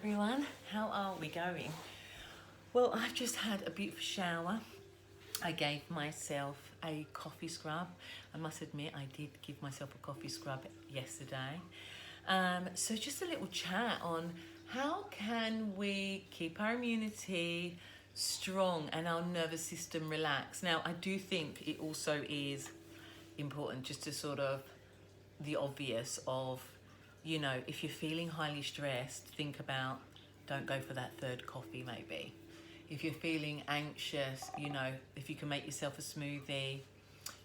everyone, how are we going? Well, I've just had a beautiful shower. I gave myself a coffee scrub. I must admit I did give myself a coffee scrub yesterday. So just a little chat on how can we keep our immunity strong and our nervous system relaxed. Now I do think it also is important just to sort of the obvious of, you know, if you're feeling highly stressed, think about, don't go for that third coffee maybe. If you're feeling anxious, you know, if you can make yourself a smoothie,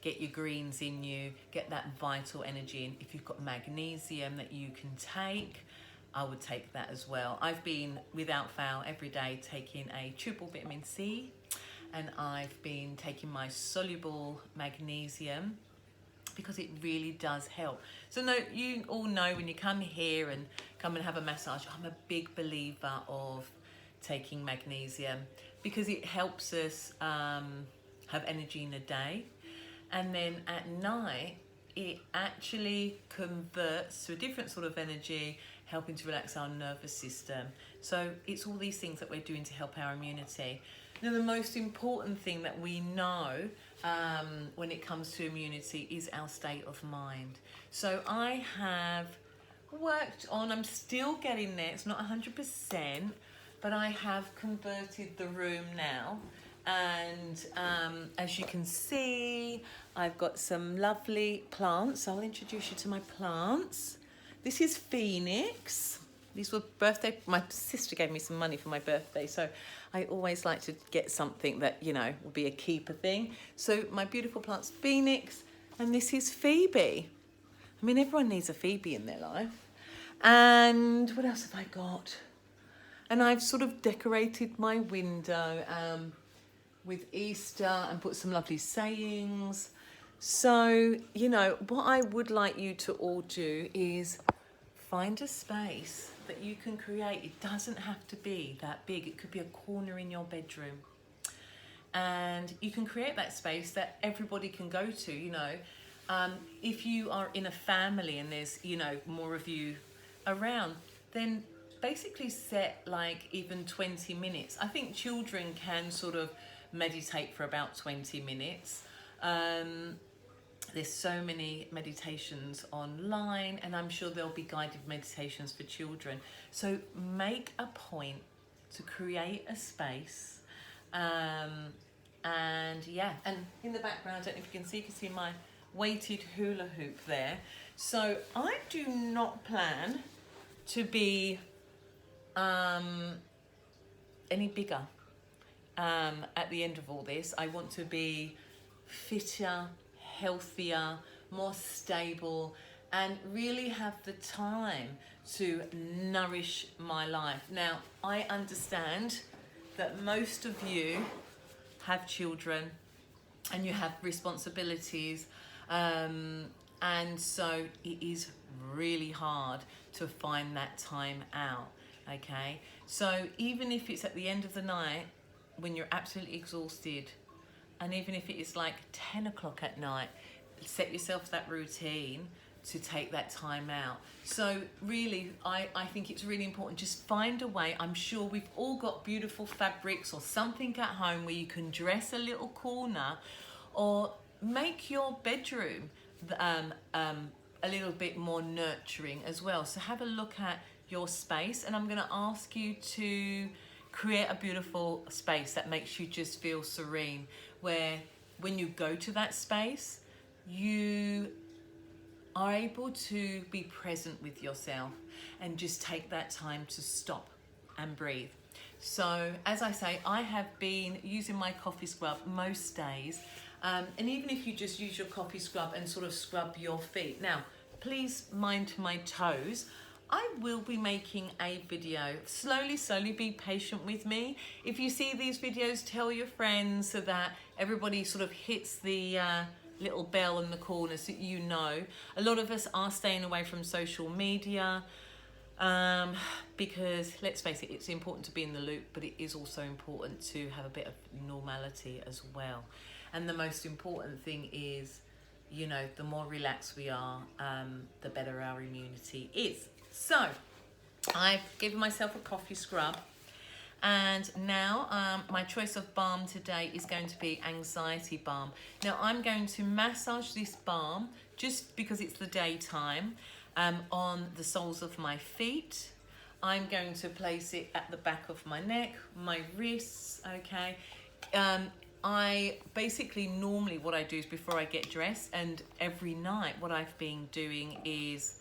get your greens in you, get that vital energy in. If you've got magnesium that you can take, I would take that as well. I've been, without fail, every day taking a triple vitamin C, and I've been taking my soluble magnesium, because it really does help. So no, you all know when you come here and come and have a massage, I'm a big believer of taking magnesium because it helps us have energy in the day, and then at night it actually converts to a different sort of energy, helping to relax our nervous system. So it's all these things that we're doing to help our immunity. Now, the most important thing that we know when it comes to immunity is our state of mind. So I have worked on, I'm still getting there, it's not 100%, but I have converted the room now. And as you can see, I've got some lovely plants. I'll introduce you to my plants. This is Phoenix. These were birthday, my sister gave me some money for my birthday, so I always like to get something that, you know, will be a keeper thing. So my beautiful plant's Phoenix, and this is Phoebe. I mean, everyone needs a Phoebe in their life. And what else have I got? And I've sort of decorated my window with Easter and put some lovely sayings. So, you know, what I would like you to all do is find a space that you can create. It doesn't have to be that big. It could be a corner in your bedroom. And you can create that space that everybody can go to, you know. If you are in a family and there's, you know, more of you around, then basically set like even 20 minutes. I think children can sort of meditate for about 20 minutes. There's so many meditations online, and I'm sure there'll be guided meditations for children. So make a point to create a space. And yeah, and in the background, I don't know if you can see my weighted hula hoop there. So I do not plan to be any bigger at the end of all this. I want to be fitter, healthier, more stable, and really have the time to nourish my life. Now, I understand that most of you have children and you have responsibilities, and so it is really hard to find that time out, okay? So even if it's at the end of the night when you're absolutely exhausted, and even if it is like 10 o'clock at night, set yourself that routine to take that time out. So really, I think it's really important. Just find a way. I'm sure we've all got beautiful fabrics or something at home where you can dress a little corner, or make your bedroom a little bit more nurturing as well. So have a look at your space, and I'm gonna ask you to create a beautiful space that makes you just feel serene, where when you go to that space, you are able to be present with yourself and just take that time to stop and breathe. So as I say, I have been using my coffee scrub most days, and even if you just use your coffee scrub and sort of scrub your feet. Now, please mind my toes. I will be making a video. Slowly, be patient with me. If you see these videos, tell your friends so that everybody sort of hits the little bell in the corner so you know. A lot of us are staying away from social media because, let's face it, it's important to be in the loop, but it is also important to have a bit of normality as well. And the most important thing is, you know, the more relaxed we are, the better our immunity is. So I've given myself a coffee scrub, and now my choice of balm today is going to be anxiety balm. Now I'm going to massage this balm, just because it's the daytime, on the soles of my feet. I'm going to place it at the back of my neck, my wrists, okay? I basically, normally what I do is before I get dressed, and every night what I've been doing is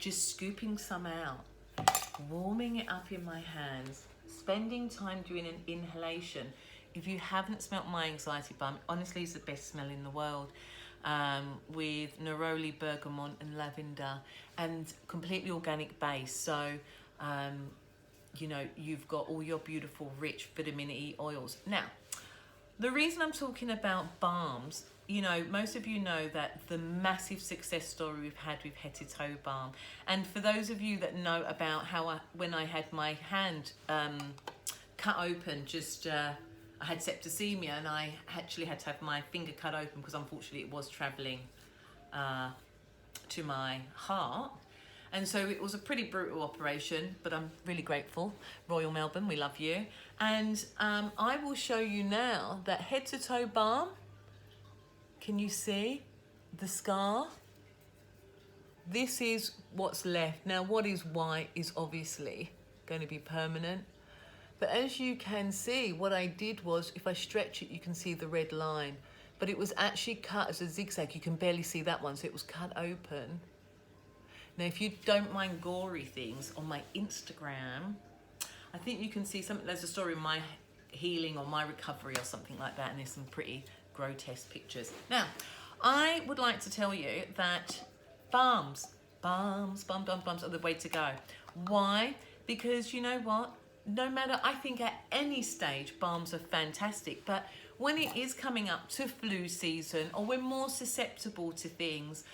just scooping some out, warming it up in my hands, spending time doing an inhalation. If you haven't smelt my anxiety balm, honestly it's the best smell in the world, with neroli, bergamot and lavender, and completely organic base. So you know, you've got all your beautiful rich vitamin E oils. Now, the reason I'm talking about balms, you know, most of you know that the massive success story we've had with head to toe balm. And for those of you that know about how when I had my hand cut open, I had septicemia, and I actually had to have my finger cut open because unfortunately it was traveling to my heart. And so it was a pretty brutal operation, but I'm really grateful. Royal Melbourne, we love you. And I will show you now that head to toe balm. Can you see the scar? This is what's left. Now what is white is obviously going to be permanent. But as you can see, what I did was, if I stretch it, you can see the red line. But it was actually cut as a zigzag. You can barely see that one, so it was cut open. Now, if you don't mind gory things, on my Instagram, I think you can see something. There's a story of my healing or my recovery or something like that, and there's some pretty grotesque pictures. Now, I would like to tell you that balms are the way to go. Why? Because you know what? No matter, I think at any stage, balms are fantastic, but when it is coming up to flu season, or we're more susceptible to things,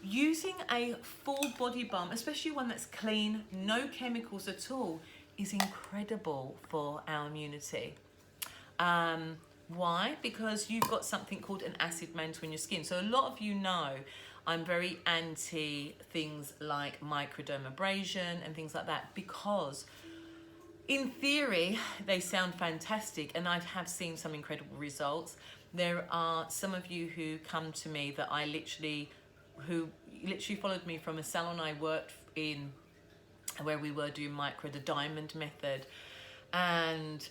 using a full body balm, especially one that's clean, no chemicals at all, is incredible for our immunity. Why? Because you've got something called an acid mantle in your skin. So a lot of you know I'm very anti things like microdermabrasion and things like that, because in theory they sound fantastic, and I have seen some incredible results. There are some of you who come to me that who literally followed me from a salon I worked in, where we were doing the diamond method. And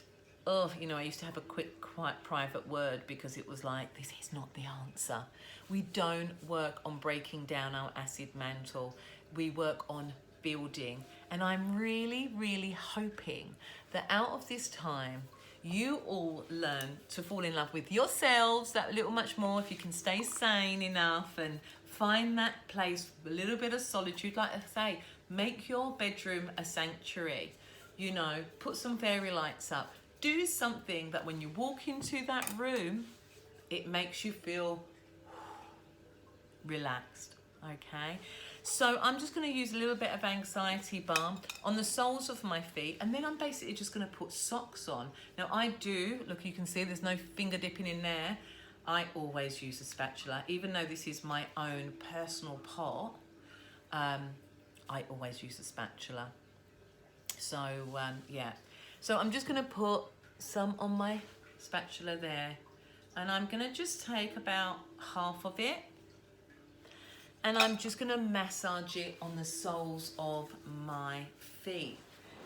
you know, I used to have a quick, quite private word, because it was like, this is not the answer. We don't work on breaking down our acid mantle. We work on building. And I'm really, really hoping that out of this time, you all learn to fall in love with yourselves that little much more, if you can stay sane enough and find that place, a little bit of solitude. Like I say, make your bedroom a sanctuary. You know, put some fairy lights up. Do something that when you walk into that room, it makes you feel relaxed, okay? So I'm just going to use a little bit of anxiety balm on the soles of my feet, and then I'm basically just going to put socks on. Now I do, look, you can see there's no finger dipping in there. I always use a spatula, even though this is my own personal pot. I always use a spatula. So yeah, so I'm just going to put some on my spatula there, and I'm going to just take about half of it, and I'm just going to massage it on the soles of my feet.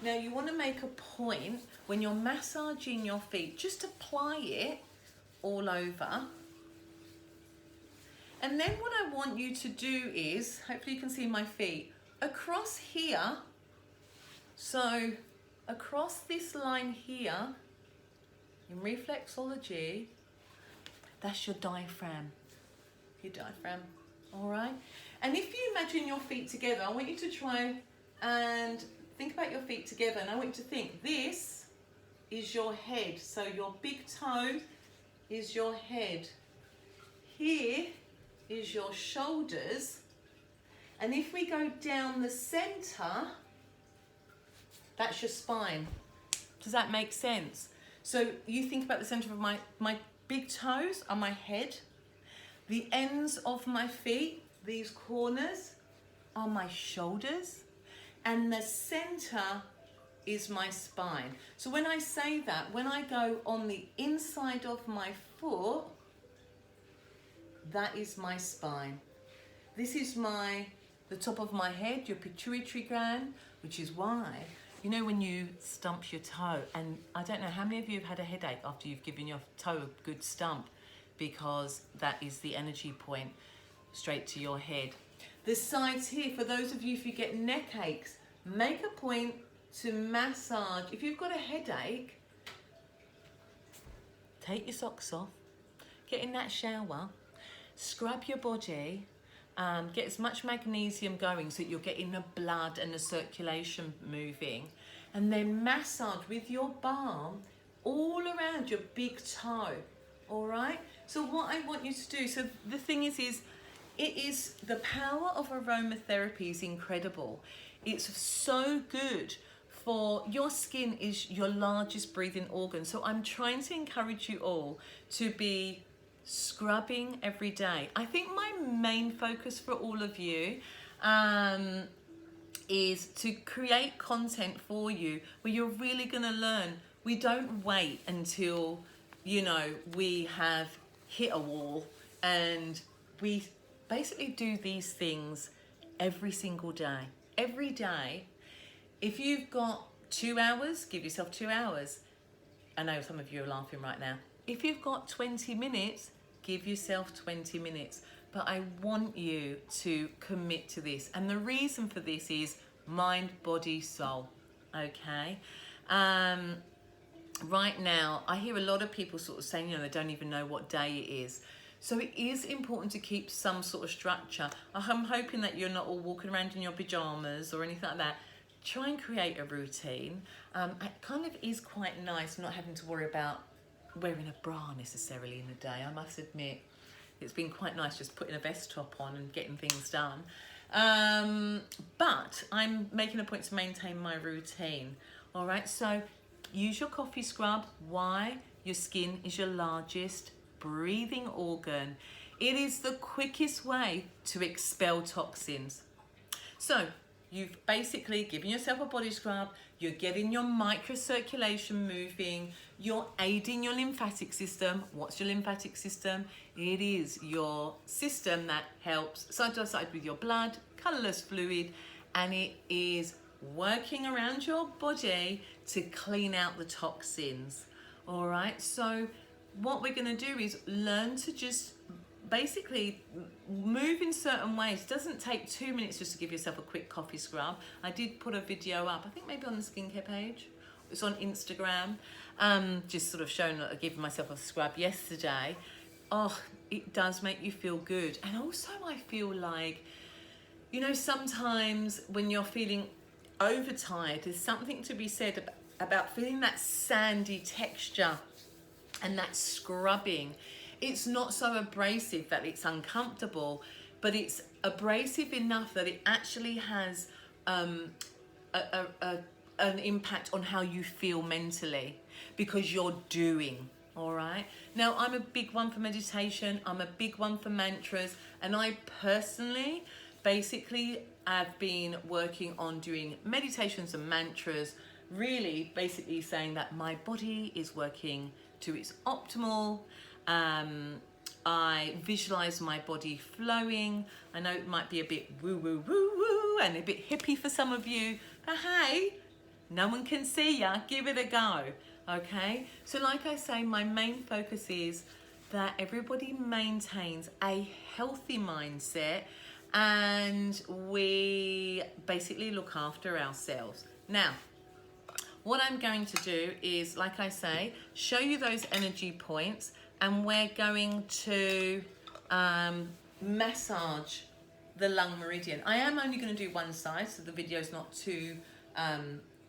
Now you want to make a point when you're massaging your feet, just apply it all over. And then what I want you to do is, hopefully you can see my feet, across here, so across this line here, in reflexology, that's your diaphragm. All right? And if you imagine your feet together, I want you to try and think about your feet together, and I want you to think, this is your head. So your big toe is your head. Here is your shoulders. And if we go down the center, that's your spine. Does that make sense? So you think about the center of my big toes are my head. The ends of my feet, these corners, are my shoulders, and the center is my spine. So when I say that, when I go on the inside of my foot, that is my spine. This is the top of my head, your pituitary gland, which is why, you know, when you stump your toe, and I don't know how many of you have had a headache after you've given your toe a good stump, because that is the energy point straight to your head. The sides here, for those of you, if you get neck aches, make a point to massage. If you've got a headache, take your socks off, get in that shower, scrub your body, get as much magnesium going so that you're getting the blood and the circulation moving, and then massage with your balm all around your big toe. All right, so what I want you to do, so the thing is the power of aromatherapy is incredible. It's so good for your skin, is your largest breathing organ. So I'm trying to encourage you all to be scrubbing every day. I think my main focus for all of you is to create content for you where you're really going to learn. We don't wait until, you know, we have hit a wall, and we basically do these things every single day. Every day. If you've got 2 hours, give yourself 2 hours. I know some of you are laughing right now. If you've got 20 minutes, give yourself 20 minutes. But I want you to commit to this. And the reason for this is mind, body, soul. Okay? Right now, I hear a lot of people sort of saying, you know, they don't even know what day it is. So it is important to keep some sort of structure. I'm hoping that you're not all walking around in your pajamas or anything like that. Try and create a routine. It kind of is quite nice not having to worry about wearing a bra necessarily in the day. I must admit, it's been quite nice just putting a vest top on and getting things done. But I'm making a point to maintain my routine. All right, so use your coffee scrub. Why? Your skin is your largest breathing organ. It is the quickest way to expel toxins. So you've basically given yourself a body scrub, you're getting your microcirculation moving, you're aiding your lymphatic system. What's your lymphatic system? It is your system that helps side to side with your blood, colourless fluid, and it is working around your body to clean out the toxins. All right, so what we're going to do is learn to just basically move in certain ways. It doesn't take 2 minutes just to give yourself a quick coffee scrub. I did put a video up, I think maybe on the skincare page. It's on Instagram, just sort of showing, giving myself a scrub yesterday. Oh, it does make you feel good. And also I feel like, you know, sometimes when you're feeling overtired, there's something to be said about feeling that sandy texture and that scrubbing. It's not so abrasive that it's uncomfortable, but it's abrasive enough that it actually has an impact on how you feel mentally, because you're doing. All right. Now, I'm a big one for meditation. I'm a big one for mantras. And I personally, basically, have been working on doing meditations and mantras, really basically saying that my body is working to its optimal. I visualize my body flowing. I know it might be a bit woo woo woo woo and a bit hippie for some of you, but hey, no one can see ya. Give it a go. Okay, so like I say, my main focus is that everybody maintains a healthy mindset and we basically look after ourselves. Now, what I'm going to do is, like I say, show you those energy points, and we're going to massage the lung meridian. I am only going to do one side, so the video is not too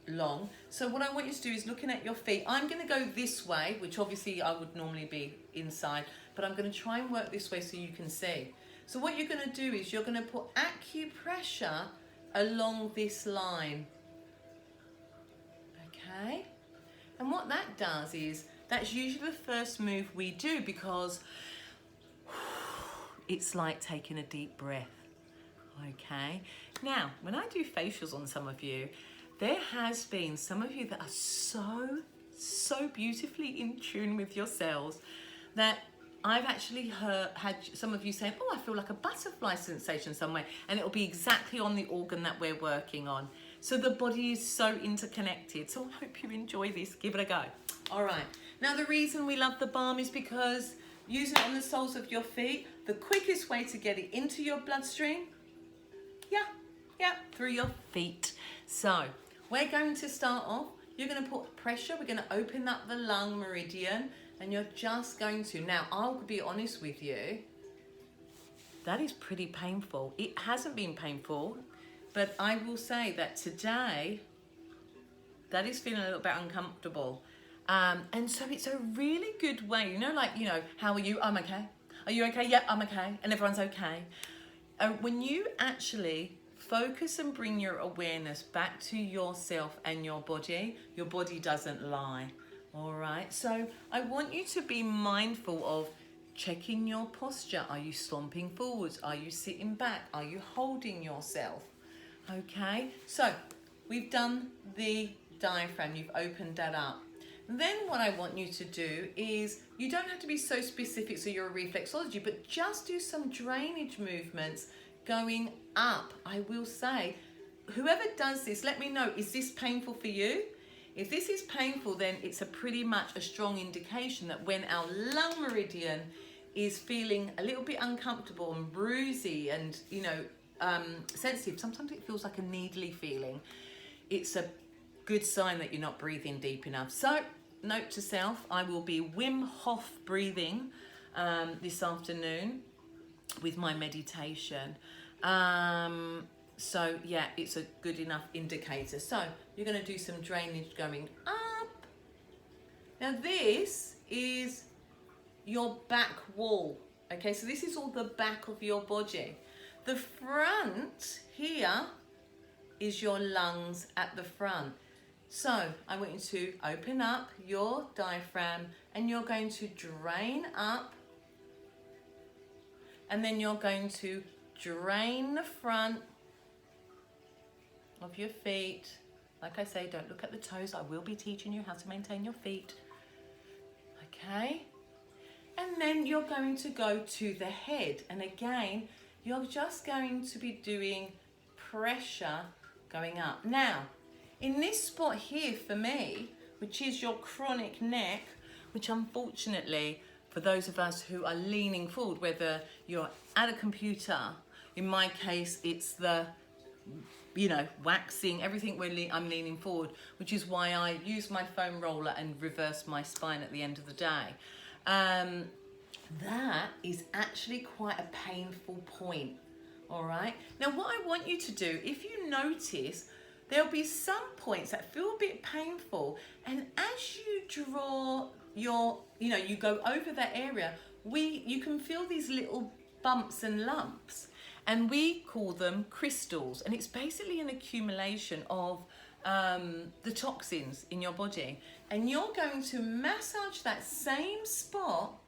long. So what I want you to do is looking at your feet. I'm going to go this way, which obviously I would normally be inside, but I'm going to try and work this way so you can see. So what you're going to do is you're going to put acupressure along this line. Okay? And what that does is, that's usually the first move we do, because it's like taking a deep breath. Okay, now when I do facials on some of you, there has been some of you that are so beautifully in tune with yourselves that I've actually had some of you saying, oh, I feel like a butterfly sensation somewhere, and it'll be exactly on the organ that we're working on. So the body is so interconnected. So I hope you enjoy this. Give it a go. All right. Now the reason we love the balm is because using it on the soles of your feet, the quickest way to get it into your bloodstream, through your feet. So we're going to start off. You're going to put pressure. We're going to open up the lung meridian, and you're just going to. Now, I'll be honest with you. That is pretty painful. It hasn't been painful, but I will say that today, that is feeling a little bit uncomfortable. And so it's a really good way, how are you? I'm okay. Are you okay? Yeah, I'm okay. And everyone's okay. When you actually focus and bring your awareness back to yourself and your body doesn't lie. All right. So I want you to be mindful of checking your posture. Are you stomping forwards? Are you sitting back? Are you holding yourself? Okay. So we've done the diaphragm. You've opened that up. Then what I want you to do is, you don't have to be so specific so you're a reflexology, but just do some drainage movements going up. I will say, whoever does this, let me know, is this painful for you? If this is painful, then it's pretty much a strong indication that when our lung meridian is feeling a little bit uncomfortable and bruisey and, sensitive, sometimes it feels like a needly feeling. It's a good sign that you're not breathing deep enough. So, note to self, I will be Wim Hof breathing this afternoon with my meditation. So yeah, it's a good enough indicator. So you're going to do some drainage going up. Now this is your back wall. Okay, so this is all the back of your body. The front here is your lungs at the front. So I want you to open up your diaphragm, and you're going to drain up, and then you're going to drain the front of your feet. Like I say, don't look at the toes. I will be teaching you how to maintain your feet. Okay? And then you're going to go to the head. And again, you're just going to be doing pressure going up. Now, in this spot here for me, which is your chronic neck, which unfortunately, for those of us who are leaning forward, whether you're at a computer, in my case, it's the, waxing, everything I'm leaning forward, which is why I use my foam roller and reverse my spine at the end of the day. That is actually quite a painful point, all right? Now, what I want you to do, if you notice, there'll be some points that feel a bit painful, and as you draw your, you go over that area, you can feel these little bumps and lumps, and we call them crystals, and it's basically an accumulation of the toxins in your body, and you're going to massage that same spot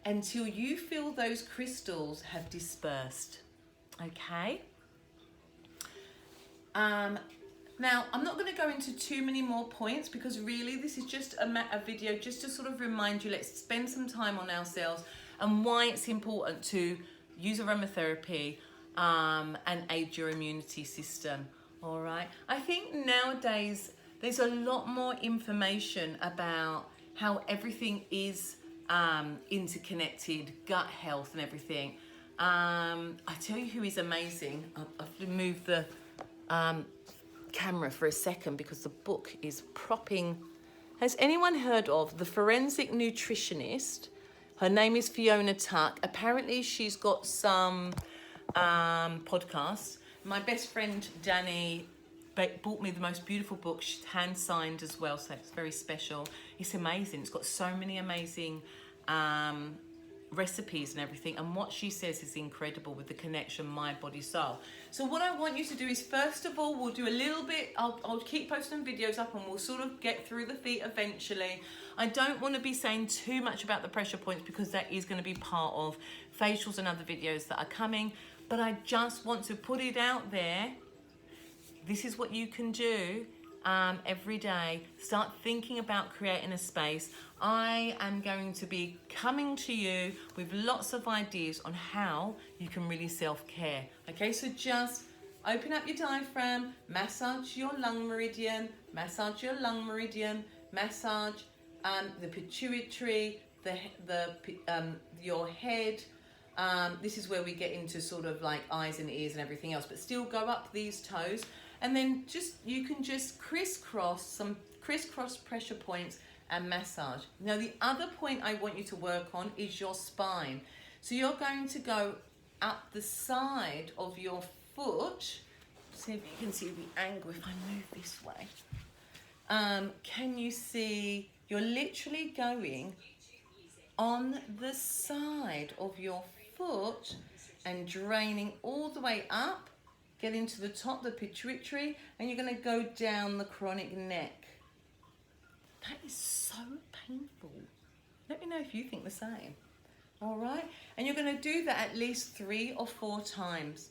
until you feel those crystals have dispersed. Okay? Now, I'm not going to go into too many more points, because really this is just a video just to sort of remind you, let's spend some time on ourselves and why it's important to use aromatherapy and aid your immunity system. All right. I think nowadays there's a lot more information about how everything is interconnected, gut health and everything. I tell you who is amazing. I've moved the camera for a second because the book is propping. Has anyone heard of the forensic nutritionist? Her name is Fiona Tuck. Apparently she's got some podcasts. My best friend Danny bought me the most beautiful book. She's hand signed as well, so it's very special. It's amazing. It's got so many amazing recipes and everything, and what she says is incredible with the connection mind, body, soul. So what I want you to do is, first of all, we'll do a little bit, I'll keep posting videos up and we'll sort of get through the feet eventually. I don't want to be saying too much about the pressure points because that is going to be part of facials and other videos that are coming, but I just want to put it out there. This is what you can do every day. Start thinking about creating a space. I am going to be coming to you with lots of ideas on how you can really self-care. Okay, so just open up your diaphragm, massage your lung meridian, massage your lung meridian, massage the pituitary, your head. This is where we get into sort of like eyes and ears and everything else, but still go up these toes, and then you can just crisscross pressure points and massage. Now the other point I want you to work on is your spine. So you're going to go up the side of your foot. See if you can see the angle if I move this way. Can you see you're literally going on the side of your foot and draining all the way up, getting to the top, the pituitary, and you're going to go down the chronic neck. That is so painful. Let me know if you think the same. All right, and you're going to do that at least 3 or 4 times,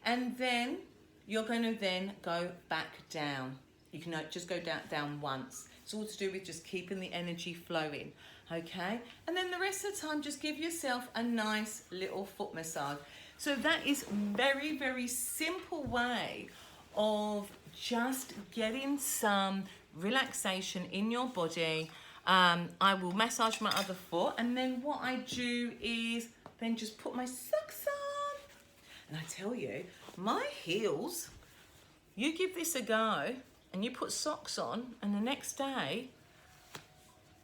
and then you're going to then go back down. You can just go down once. It's all to do with just keeping the energy flowing, okay? And then the rest of the time, just give yourself a nice little foot massage. So that is very, very simple way of just getting some relaxation in your body. I will massage my other foot, and then what I do is then just put my socks on. And I tell you, my heels, you give this a go and you put socks on, and the next day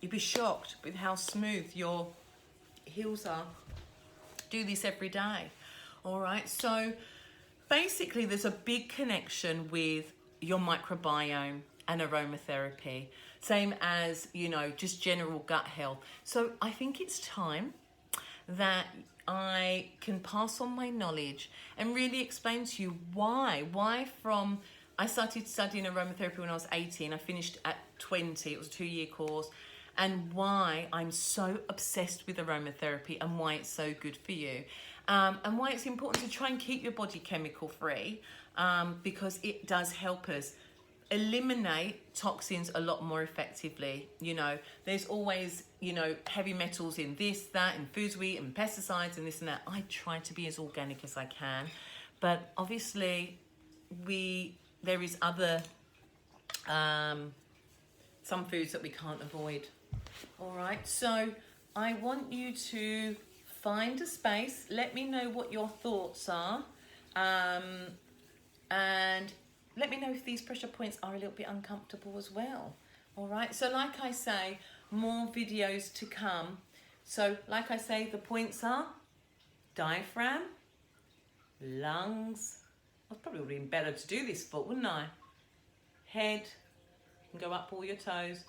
you'd be shocked with how smooth your heels are. Do this every day. All right, so basically there's a big connection with your microbiome and aromatherapy, same as, you know, just general gut health. So I think it's time that I can pass on my knowledge and really explain to you why from I started studying aromatherapy when I was 18. I finished at 20. It was a 2-year course. And why I'm so obsessed with aromatherapy and why it's so good for you. And why it's important to try and keep your body chemical free, because it does help us eliminate toxins a lot more effectively. You know, there's always, you know, heavy metals in this, that, and foods we eat, and pesticides and this and that. I try to be as organic as I can, but obviously there is other some foods that we can't avoid. All right, so I want you to find a space. Let me know what your thoughts are, and let me know if these pressure points are a little bit uncomfortable as well. All right, so like I say, more videos to come. So like I say, the points are diaphragm, lungs. I probably would have been better to do this foot, wouldn't I? Head, you can go up all your toes.